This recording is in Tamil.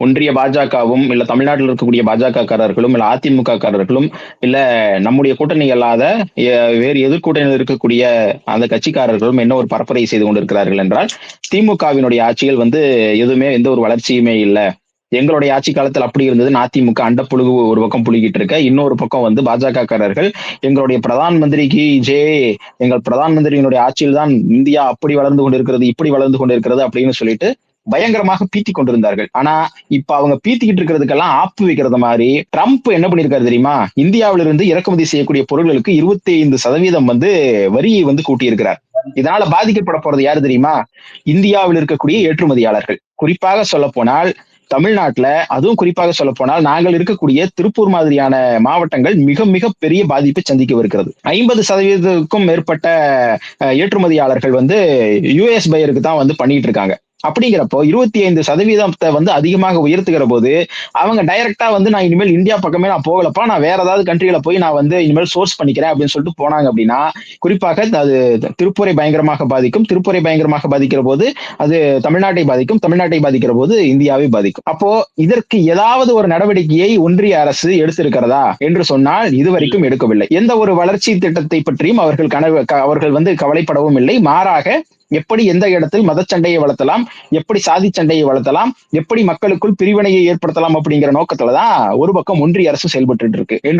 ஒன்றிய பாஜகவும், இல்ல தமிழ்நாட்டில் இருக்கக்கூடிய பாஜகக்காரர்களும், இல்ல அதிமுககாரர்களும், இல்ல நம்முடைய கூட்டணி அல்லாத வேறு எதிர்க்கூட்டணியில் இருக்கக்கூடிய அந்த கட்சிக்காரர்களும் என்ன ஒரு பரப்புரை செய்து கொண்டிருக்கிறார்கள் என்றால், திமுகவினுடைய ஆட்சியில் எதுவுமே எந்த ஒரு வளர்ச்சியுமே இல்ல. எங்களுடைய ஆட்சி காலத்தில் அப்படி இருந்தது. அதிமுக அண்டப்புழு ஒரு பக்கம் புழுகிட்டு இருக்க. இன்னொரு பக்கம் பாஜகக்காரர்கள் எங்களுடைய பிரதான் மந்திரிக்கு எங்கள் பிரதான் மந்திரியினுடைய ஆட்சியில் தான் இந்தியா அப்படி வளர்ந்து கொண்டிருக்கிறது, இப்படி வளர்ந்து கொண்டிருக்கிறது அப்படின்னு சொல்லிட்டு பயங்கரமாக பீத்திக் கொண்டிருந்தார்கள். ஆனா இப்ப அவங்க பீத்திக்கிட்டு இருக்கிறதுக்கெல்லாம் ஆப்பு வைக்கிறது மாதிரி ட்ரம்ப் என்ன பண்ணிருக்காரு தெரியுமா? இந்தியாவிலிருந்து இறக்குமதி செய்யக்கூடிய பொருட்களுக்கு 25% வரியை கூட்டியிருக்கிறார். இதனால பாதிக்கப்பட போறது யாரு தெரியுமா? இந்தியாவில் இருக்கக்கூடிய ஏற்றுமதியாளர்கள். குறிப்பாக சொல்ல போனால் தமிழ்நாட்டுல, அதுவும் குறிப்பாக சொல்ல போனால் நாங்கள் இருக்கக்கூடிய திருப்பூர் மாதிரியான மாவட்டங்கள் மிக மிக பெரிய பாதிப்பை சந்திக்கவிருக்கிறது. 50%க்கும் மேற்பட்ட ஏற்றுமதியாளர்கள் யுஎஸ் பையருக்கு தான் பண்ணிட்டு இருக்காங்க. அப்படிங்கிறப்போ 25% அதிகமாக உயர்த்துகிற போது அவங்க டைரக்டா நான் இனிமேல் இந்தியா பக்கமே நான் போகலப்பா, நான் வேற ஏதாவது கண்ட்ரில போய் நான் இனிமேல் சோர்ஸ் பண்ணிக்கிறேன் அப்படின்னு சொல்லிட்டு போனாங்க அப்படின்னா, குறிப்பாக அது திருப்பூரை பயங்கரமாக பாதிக்கும். திருப்பூரை பயங்கரமாக பாதிக்கிற போது அது தமிழ்நாட்டை பாதிக்கும். தமிழ்நாட்டை பாதிக்கிற போது இந்தியாவை பாதிக்கும். அப்போ இதற்கு ஏதாவது ஒரு நடவடிக்கையை ஒன்றிய அரசு எடுத்திருக்கிறதா என்று சொன்னால் இதுவரைக்கும் எடுக்கவில்லை. எந்த ஒரு வளர்ச்சி திட்டத்தை பற்றியும் அவர்கள் கவலைப்படவும் இல்லை. மாறாக எப்படி எந்த இடத்தில் மதச்சண்டையை வளர்த்தலாம், எப்படி சாதி சண்டையை வளர்த்தலாம், எப்படி மக்களுக்குள் பிரிவினையை ஏற்படுத்தலாம் அப்படிங்கிற நோக்கத்துலதான் ஒரு பக்கம் ஒன்றிய அரசு செயல்பட்டு இருக்கு என்று